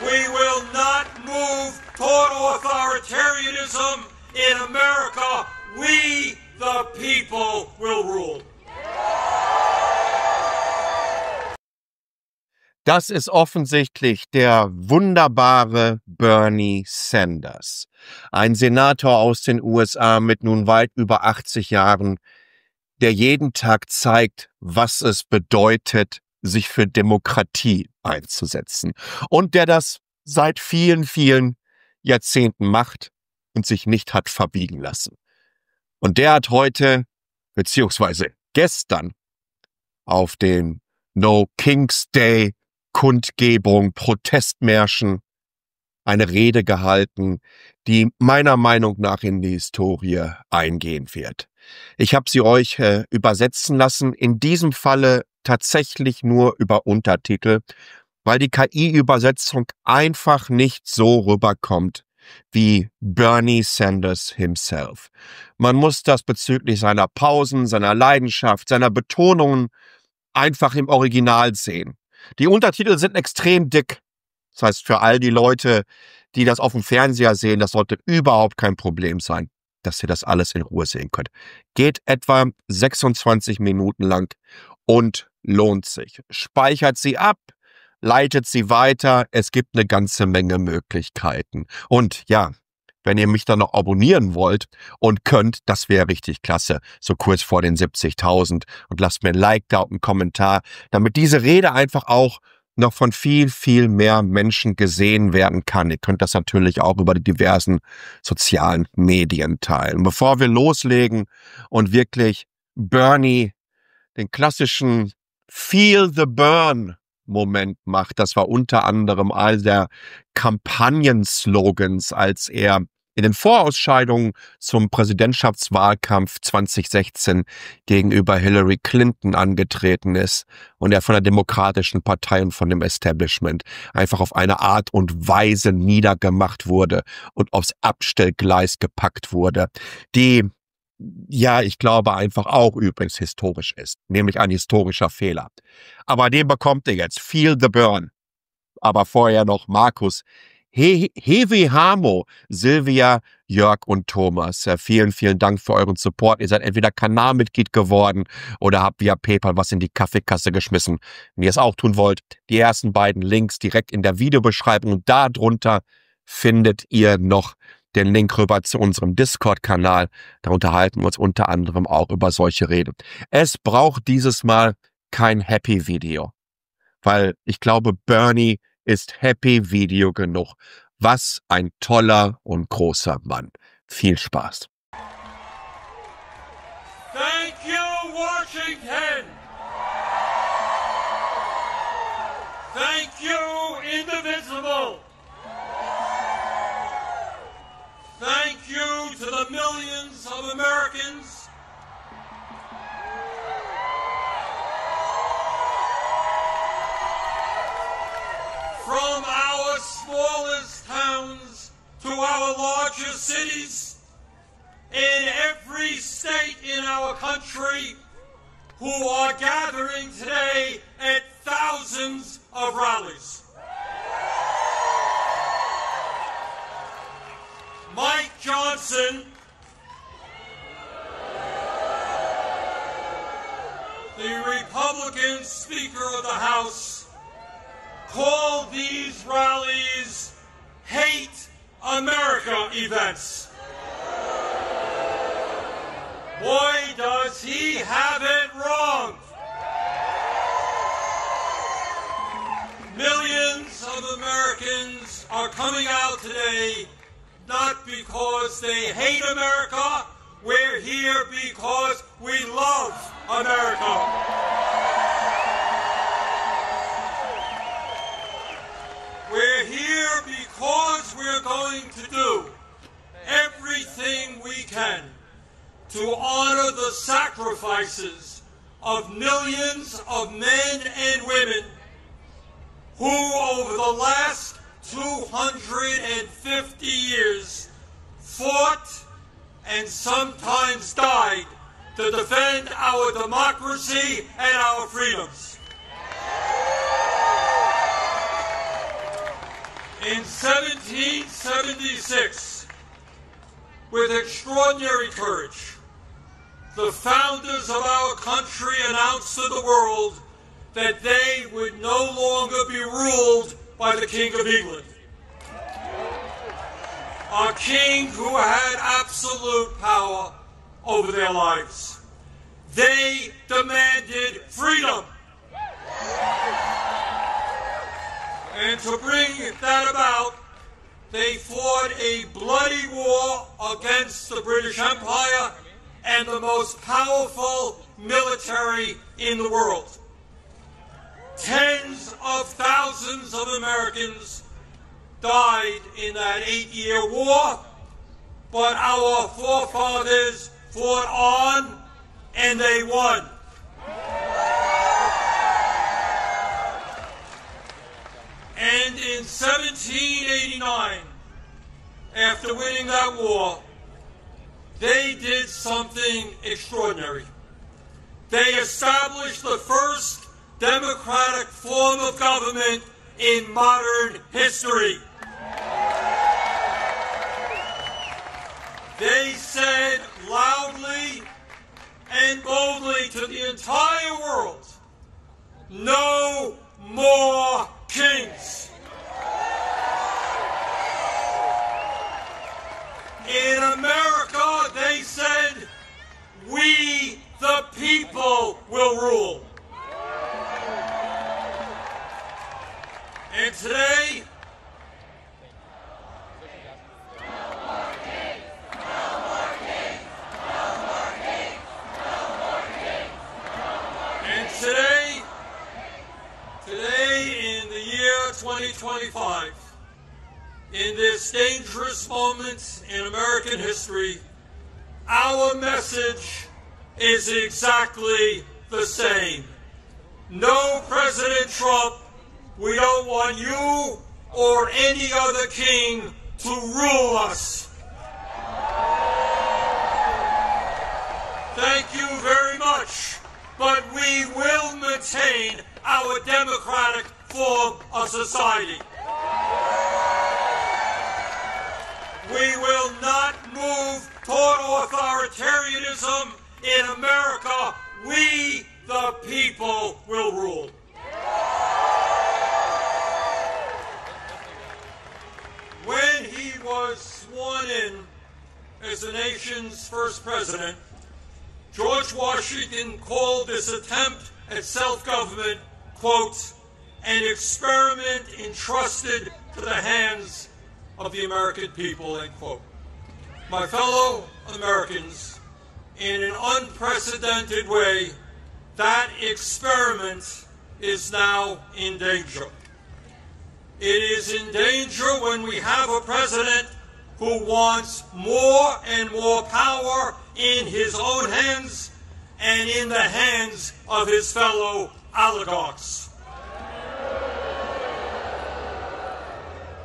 We will not move toward authoritarianism in America. We, the people, will rule. Das ist offensichtlich der wunderbare Bernie Sanders, ein Senator aus den USA mit nun weit über 80 Jahren, der jeden Tag zeigt, was es bedeutet, sich für Demokratie einzusetzen und der das seit vielen, vielen Jahrzehnten macht und sich nicht hat verbiegen lassen. Und der hat heute, beziehungsweise gestern, auf den No King's Day Kundgebung, Protestmärschen eine Rede gehalten, die meiner Meinung nach in die Historie eingehen wird. Ich habe sie euch übersetzen lassen, in diesem Falle tatsächlich nur über Untertitel, weil die KI-Übersetzung einfach nicht so rüberkommt wie Bernie Sanders himself. Man muss das bezüglich seiner Pausen, seiner Leidenschaft, seiner Betonungen einfach im Original sehen. Die Untertitel sind extrem dick. Das heißt, für all die Leute, die das auf dem Fernseher sehen, das sollte überhaupt kein Problem sein, dass ihr das alles in Ruhe sehen könnt. Geht etwa 26 Minuten lang und lohnt sich. Speichert sie ab, leitet sie weiter. Es gibt eine ganze Menge Möglichkeiten. Und ja, wenn ihr mich dann noch abonnieren wollt und könnt, das wäre richtig klasse, so kurz vor den 70.000. Und lasst mir ein Like da und einen Kommentar, damit diese Rede einfach auch noch von viel, viel mehr Menschen gesehen werden kann. Ihr könnt das natürlich auch über die diversen sozialen Medien teilen. Bevor wir loslegen und wirklich Bernie den klassischen Feel the Burn Moment macht, das war unter anderem all der Kampagnen-Slogans, als er in den Vorausscheidungen zum Präsidentschaftswahlkampf 2016 gegenüber Hillary Clinton angetreten ist und er von der Demokratischen Partei und von dem Establishment einfach auf eine Art und Weise niedergemacht wurde und aufs Abstellgleis gepackt wurde, die, ja, ich glaube einfach auch übrigens historisch ist, nämlich ein historischer Fehler. Aber den bekommt ihr jetzt, Feel the Burn. Aber vorher noch Markus, Hewe Hamo, Silvia, Jörg und Thomas. Vielen, vielen Dank für euren Support. Ihr seid entweder Kanalmitglied geworden oder habt via PayPal was in die Kaffeekasse geschmissen. Wenn ihr es auch tun wollt, die ersten beiden Links direkt in der Videobeschreibung und darunter findet ihr noch den Link rüber zu unserem Discord-Kanal. Da unterhalten wir uns unter anderem auch über solche Reden. Es braucht dieses Mal kein Happy-Video, weil ich glaube, Bernie ist Happy Video genug. Was ein toller und großer Mann. Viel Spaß. Thank you, Washington. Thank you, Indivisible. Thank you to the millions of Americans from our smallest towns to our largest cities, in every state in our country, who are gathering today at thousands of rallies. Mike Johnson, the Republican Speaker of the House, called these rallies Hate America events. Boy, does he have it wrong. Millions of Americans are coming out today not because they hate America. We're here because we love America. We're here because we're going to do everything we can to honor the sacrifices of millions of men and women who, over the last 250 years, fought and sometimes died to defend our democracy and our freedoms. In 1776, with extraordinary courage, the founders of our country announced to the world that they would no longer be ruled by the King of England. A king who had absolute power over their lives. They demanded freedom. And to bring that about, they fought a bloody war against the British Empire and the most powerful military in the world. Tens of thousands of Americans died in that 8-year war, but our forefathers fought on and they won. And in 1789, after winning that war, they did something extraordinary. They established the first democratic form of government in modern history. They said loudly and boldly to the entire world, no more kings. In America, they said, we the people will rule. And today, today in the year 2025, in this dangerous moment in American history, our message is exactly the same. No, President Trump, we don't want you or any other king to rule us. Thank you very much, but we will maintain our democratic form of society. We will not move toward authoritarianism in America. We, the people, will rule. When he was sworn in as the nation's first president, George Washington called this attempt at self-government, quote, an experiment entrusted to the hands of the American people, end quote. My fellow Americans, in an unprecedented way, that experiment is now in danger. It is in danger when we have a president who wants more and more power in his own hands and in the hands of his fellow oligarchs.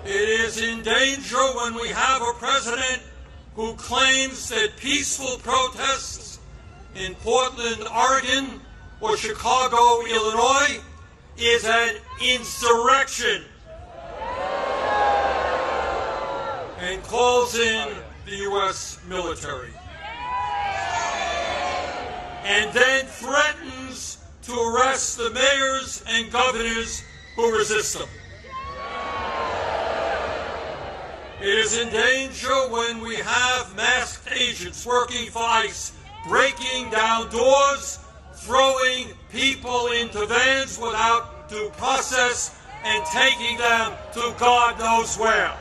It is in danger when we have a president who claims that peaceful protests in Portland, Oregon, or Chicago, Illinois, is an insurrection, and calls in the U.S. military, and then threatens to arrest the mayors and governors who resist them. It is in danger when we have masked agents working for ICE, breaking down doors, throwing people into vans without due process, and taking them to God knows where.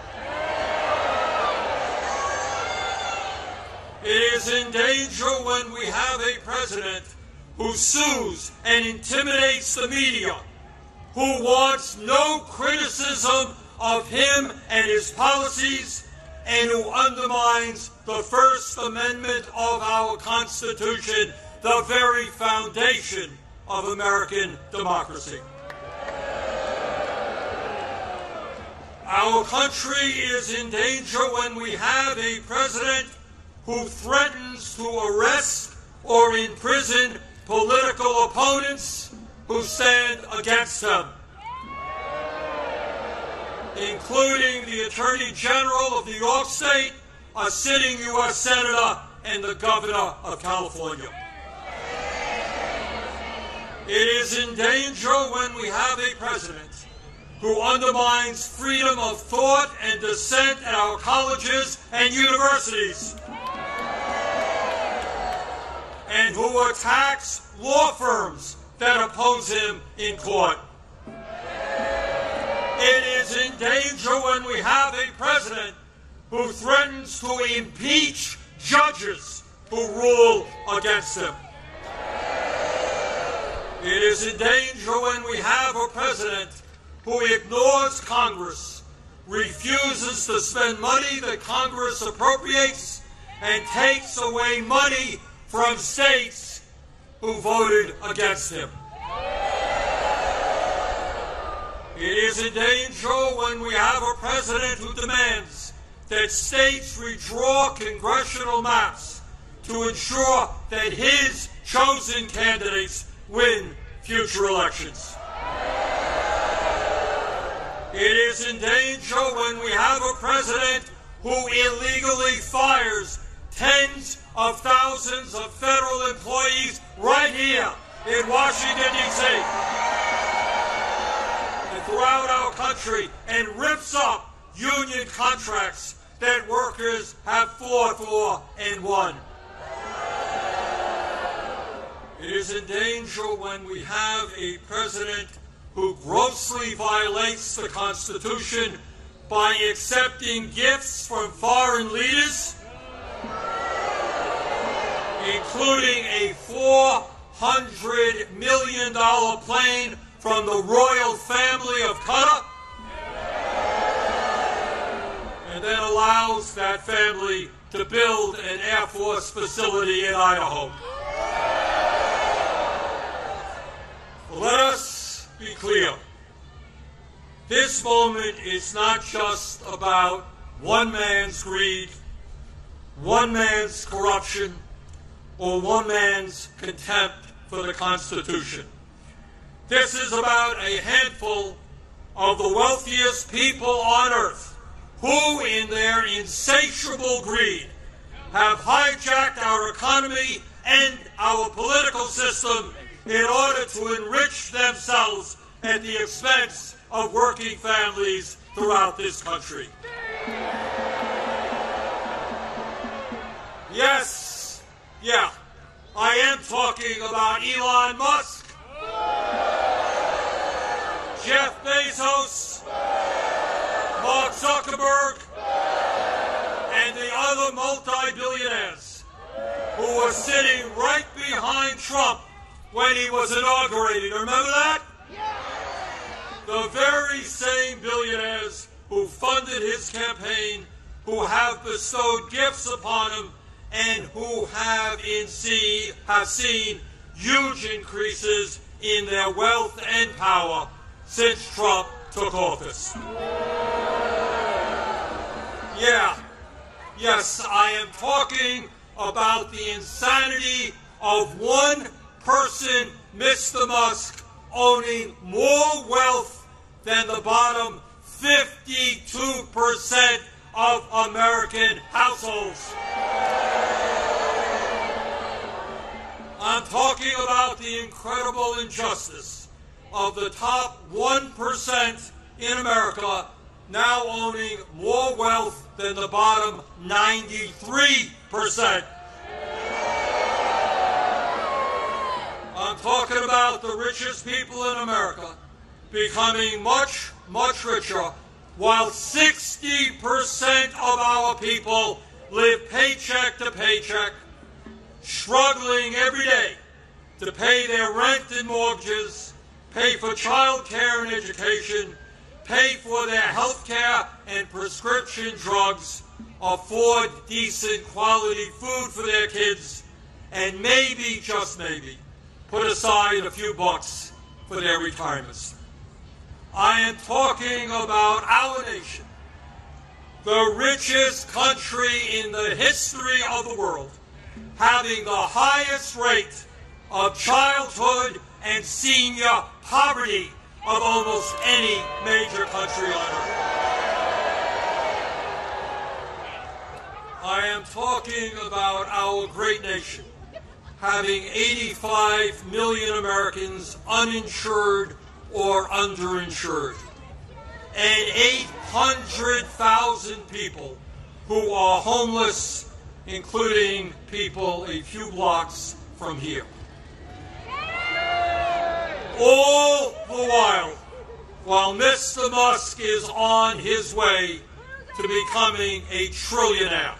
It is in danger when we have a president who sues and intimidates the media, who wants no criticism of him and his policies, and who undermines the First Amendment of our Constitution, the very foundation of American democracy. Our country is in danger when we have a president who threatens to arrest or imprison political opponents who stand against him. including the Attorney General of New York State, a sitting U.S. Senator, and the Governor of California. It is in danger when we have a president who undermines freedom of thought and dissent at our colleges and universities, and who attacks law firms that oppose him in court. It is in danger when we have a president who threatens to impeach judges who rule against him. It is in danger when we have a president who ignores Congress, refuses to spend money that Congress appropriates, and takes away money from states who voted against him. It is in danger when we have a president who demands that states redraw congressional maps to ensure that his chosen candidates win future elections. It is in danger when we have a president who illegally fires tens of thousands of federal employees right here in Washington, D.C. and throughout our country, and rips up union contracts that workers have fought for and won. It is in danger when we have a president who grossly violates the Constitution by accepting gifts from foreign leaders, including a $400 million plane from the royal family of Qatar, and then allows that family to build an Air Force facility in Idaho. Let us be clear. This moment is not just about one man's greed, one man's corruption, or one man's contempt for the Constitution. This is about a handful of the wealthiest people on earth who, in their insatiable greed, have hijacked our economy and our political system in order to enrich themselves at the expense of working families throughout this country. Yes, I am talking about Elon Musk, Jeff Bezos, Mark Zuckerberg, and the other multi-billionaires who were sitting right behind Trump when he was inaugurated. Remember that? The very same billionaires who funded his campaign, who have bestowed gifts upon him, and who have seen huge increases in their wealth and power since Trump took office. Yes, I am talking about the insanity of one person, Mr. Musk, owning more wealth than the bottom 52% of American households. I'm talking about the incredible injustice of the top 1% in America now owning more wealth than the bottom 93%. I'm talking about the richest people in America becoming much, much richer, while 60% of our people live paycheck to paycheck, struggling every day to pay their rent and mortgages, pay for child care and education, pay for their health care and prescription drugs, afford decent quality food for their kids, and maybe, just maybe, put aside a few bucks for their retirements. I am talking about our nation, the richest country in the history of the world, having the highest rate of childhood and senior poverty of almost any major country on earth. I am talking about our great nation having 85 million Americans uninsured or underinsured, and 800,000 people who are homeless, including people a few blocks from here. All the while Mr. Musk is on his way to becoming a trillionaire.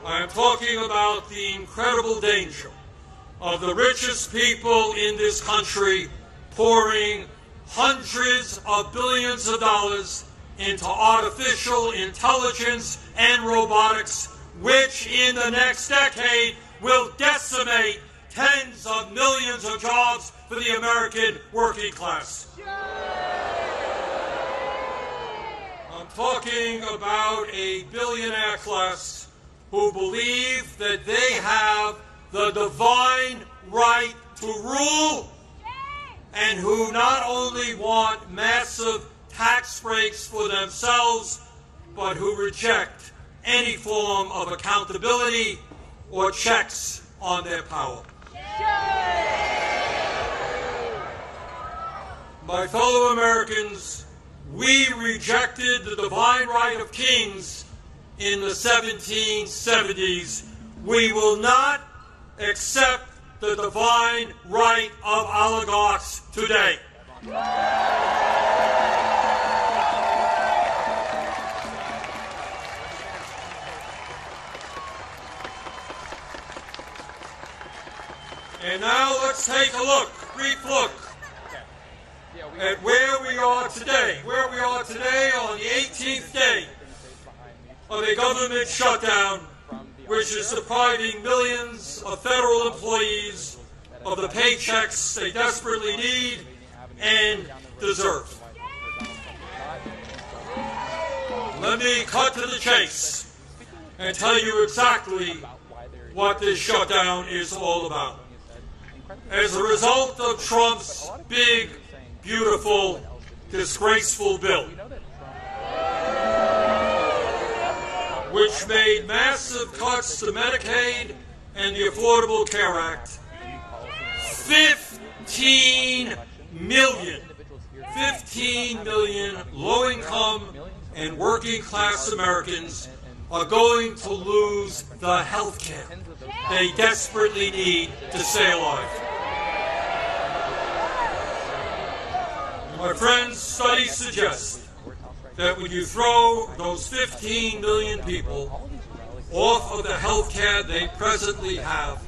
I am talking about the incredible danger of the richest people in this country pouring hundreds of billions of dollars into artificial intelligence and robotics, which in the next decade will decimate tens of millions of jobs for the American working class. I'm talking about a billionaire class who believe that they have the divine right to rule, and who not only want massive tax breaks for themselves, but who reject any form of accountability or checks on their power. My fellow Americans, we rejected the divine right of kings in the 1770s. We will not accept the divine right of oligarchs today. And now let's take a brief look at where we are today. Where we are today on the 18th day of a government shutdown, which is depriving millions of federal employees of the paychecks they desperately need and deserve. Let me cut to the chase and tell you exactly what this shutdown is all about. As a result of Trump's big, beautiful, disgraceful bill, which made massive cuts to Medicaid and the Affordable Care Act, 15 million low-income and working-class Americans are going to lose the health care they desperately need to stay alive. My friends, studies suggest that when you throw those 15 million people off of the health care they presently have,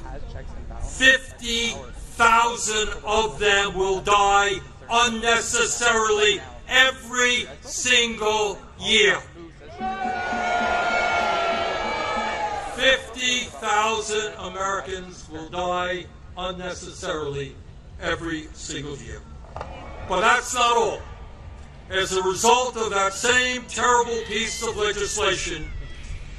50,000 of them will die unnecessarily every single year. 50,000 Americans will die unnecessarily every single year. But that's not all. As a result of that same terrible piece of legislation,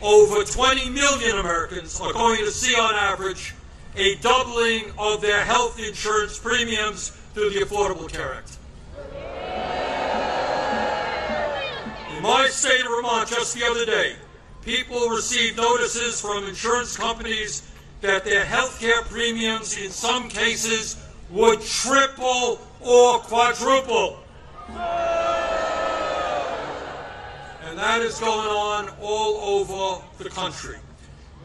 over 20 million Americans are going to see on average a doubling of their health insurance premiums through the Affordable Care Act. In my state of Vermont just the other day, people received notices from insurance companies that their health care premiums in some cases would triple or quadruple. And that is going on all over the country.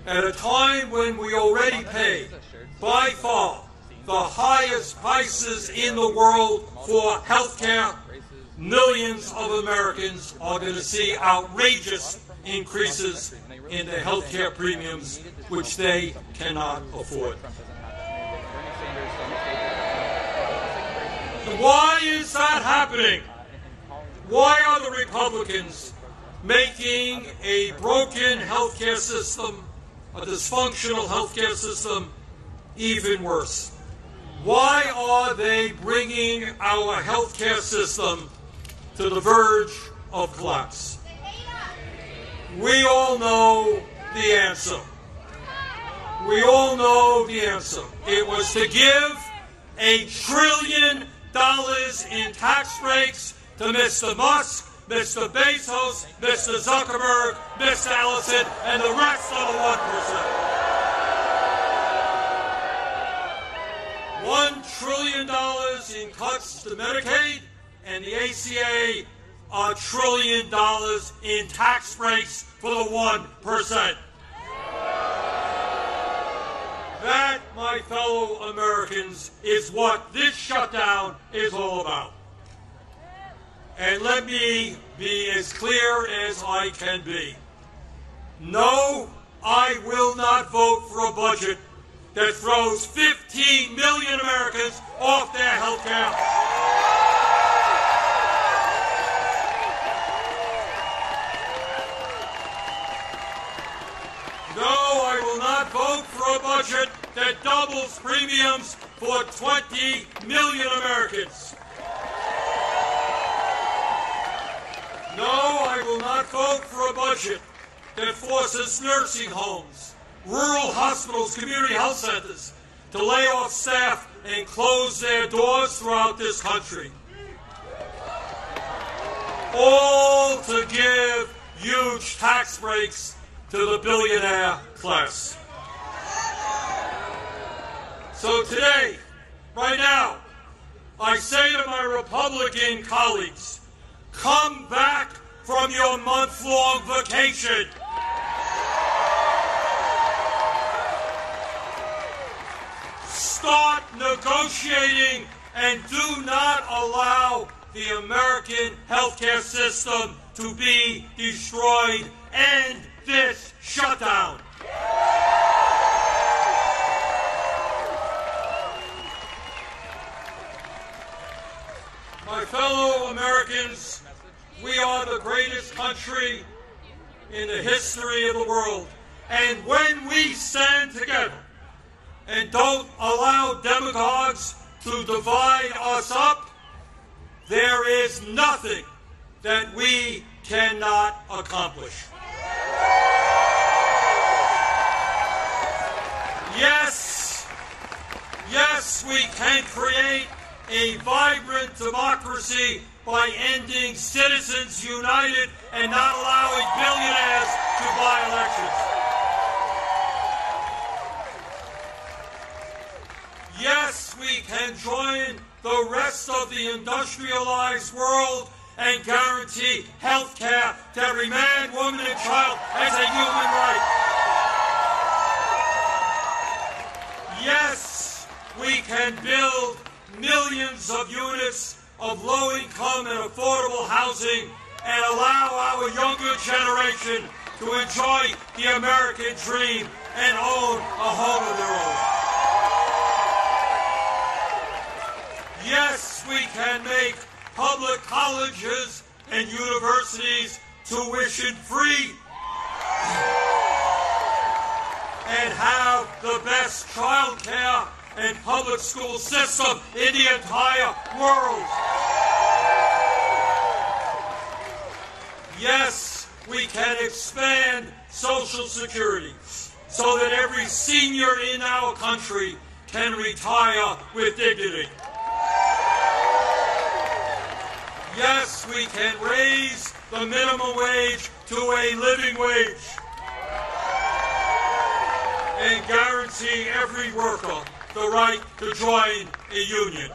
At a time when we already pay, by far, the highest prices in the world for health care, millions of Americans are going to see outrageous increases in their health care premiums, which they cannot afford. Why is that happening? Why are the Republicans making a broken healthcare system, a dysfunctional healthcare system, even worse? Why are they bringing our healthcare system to the verge of collapse? We all know the answer. We all know the answer. It was to give $1 trillion in tax breaks to Mr. Musk Mr. Bezos, Mr. Zuckerberg, Mr. Ellison, and the rest of the 1%. $1 trillion in cuts to Medicaid and the ACA, $1 trillion in tax breaks for the 1%. That, my fellow Americans, is what this shutdown is all about. And let me be as clear as I can be. No, I will not vote for a budget that throws 15 million Americans off their health care. No, I will not vote for a budget that doubles premiums for 20 million Americans. No, I will not vote for a budget that forces nursing homes, rural hospitals, community health centers to lay off staff and close their doors throughout this country. All to give huge tax breaks to the billionaire class. So today, right now, I say to my Republican colleagues, come back from your month-long vacation. Start negotiating and do not allow the American healthcare system to be destroyed. End this shutdown. My fellow Americans, we are the greatest country in the history of the world. And when we stand together and don't allow demagogues to divide us up, there is nothing that we cannot accomplish. Yes, we can create a vibrant democracy by ending Citizens United and not allowing billionaires to buy elections. Yes, we can join the rest of the industrialized world and guarantee health care to every man, woman, and child as a human right. Yes, we can build millions of units of low-income and affordable housing and allow our younger generation to enjoy the American dream and own a home of their own. Yes, we can make public colleges and universities tuition-free and have the best child care and public school system in the entire world. Yes, we can expand Social Security so that every senior in our country can retire with dignity. Yes, we can raise the minimum wage to a living wage and guarantee every worker the right to join a union.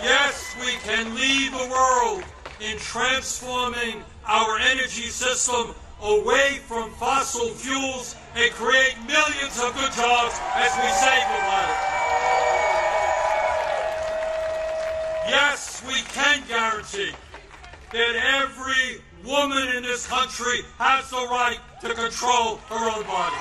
Yes, we can lead the world in transforming our energy system away from fossil fuels and create millions of good jobs as we save the planet. Yes, we can guarantee that every woman in this country has the right to control her own body.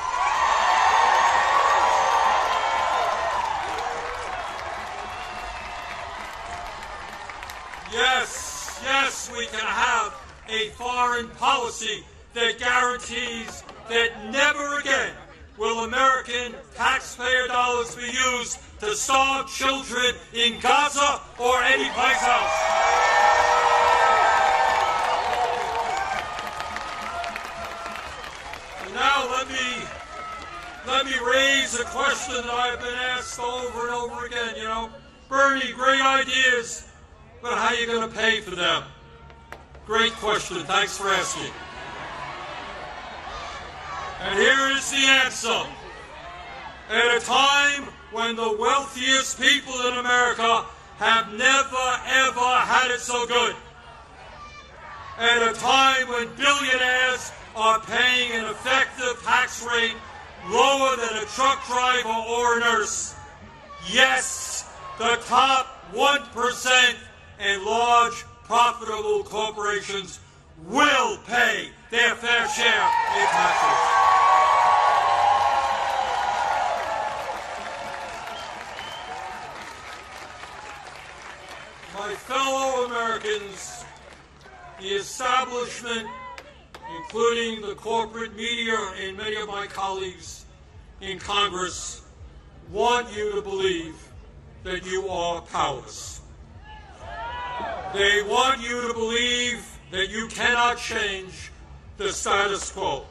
Yes, we can have a foreign policy that guarantees that never again will American taxpayer dollars be used to starve children in Gaza or anyplace else. And now let me raise a question that I've been asked over and over again. You know, Bernie, great ideas. but how are you going to pay for them? Great question. Thanks for asking. And here is the answer. At a time when the wealthiest people in America have never, ever had it so good, at a time when billionaires are paying an effective tax rate lower than a truck driver or a nurse, yes, the top 1% and large profitable corporations will pay their fair share in taxes. My fellow Americans, the establishment, including the corporate media and many of my colleagues in Congress, want you to believe that you are powerless. They want you to believe that you cannot change the status quo.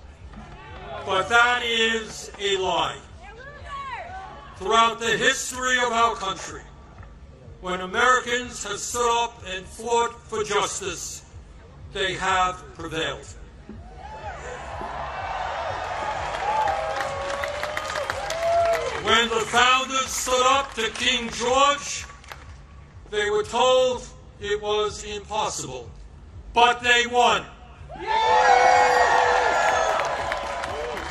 But that is a lie. Throughout the history of our country, when Americans have stood up and fought for justice, they have prevailed. When the founders stood up to King George, they were told it was impossible, but they won.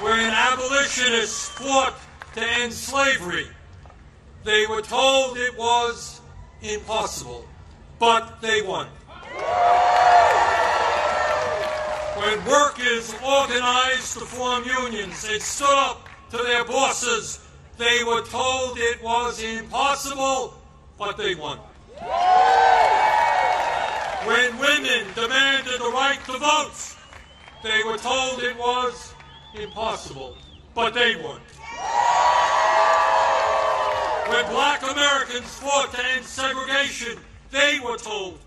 When abolitionists fought to end slavery, they were told it was impossible, but they won. When workers organized to form unions and stood up to their bosses, they were told it was impossible, but they won. When women demanded the right to vote, they were told it was impossible, but they won. When black Americans fought to end segregation, they were told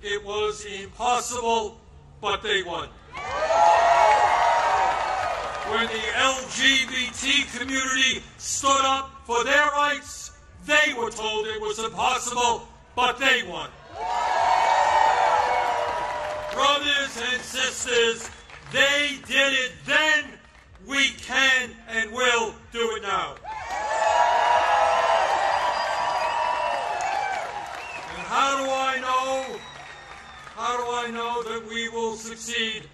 it was impossible, but they won. When the LGBT community stood up for their rights, they were told it was impossible, but they won. Brothers and sisters, they did it then, we can and will do it now. And how do I know that we will succeed?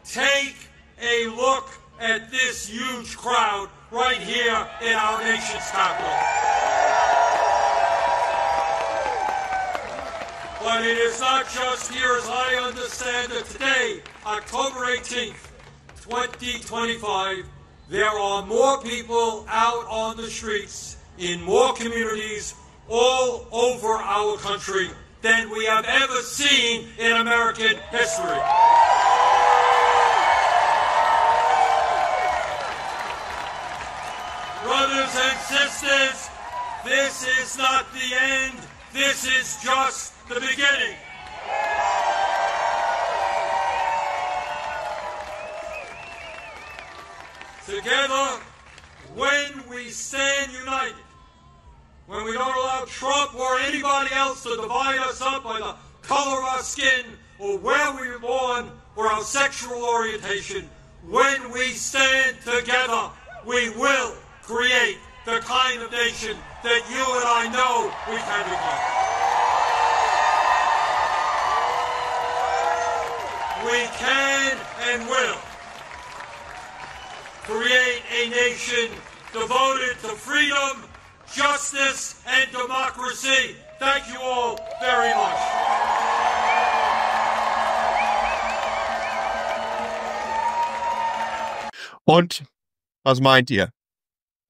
Take a look at this huge crowd right here in our nation's capital. But it is not just here, as I understand it today, October 18th, 2025, there are more people out on the streets in more communities all over our country than we have ever seen in American history. Brothers and sisters, this is not the end. This is just the beginning. Together, when we stand united, when we don't allow Trump or anybody else to divide us up by the color of our skin or where we were born or our sexual orientation, when we stand together, we will create the kind of nation that you and I know we can become. We can and will create a nation devoted to freedom, justice, and democracy. Thank you all very much. Und was meint ihr?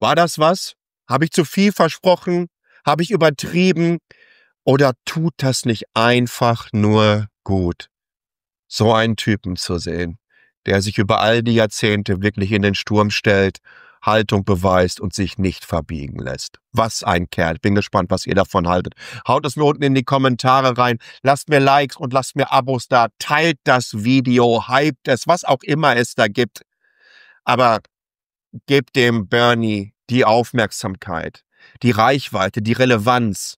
War das was? Habe ich zu viel versprochen? Habe ich übertrieben? Oder tut das nicht einfach nur gut, so einen Typen zu sehen, der sich über all die Jahrzehnte wirklich in den Sturm stellt, Haltung beweist und sich nicht verbiegen lässt. Was ein Kerl. Bin gespannt, was ihr davon haltet. Haut es mir unten in die Kommentare rein. Lasst mir Likes und lasst mir Abos da. Teilt das Video, hypt es, was auch immer es da gibt. Aber gebt dem Bernie die Aufmerksamkeit, die Reichweite, die Relevanz,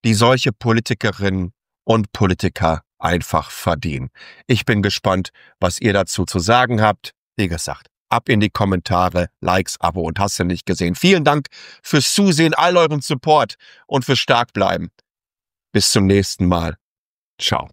die solche Politikerinnen und Politiker einfach verdienen. Ich bin gespannt, was ihr dazu zu sagen habt. Wie gesagt, ab in die Kommentare, Likes, Abo und hast du nicht gesehen. Vielen Dank fürs Zusehen, all euren Support und fürs Starkbleiben. Bis zum nächsten Mal. Ciao.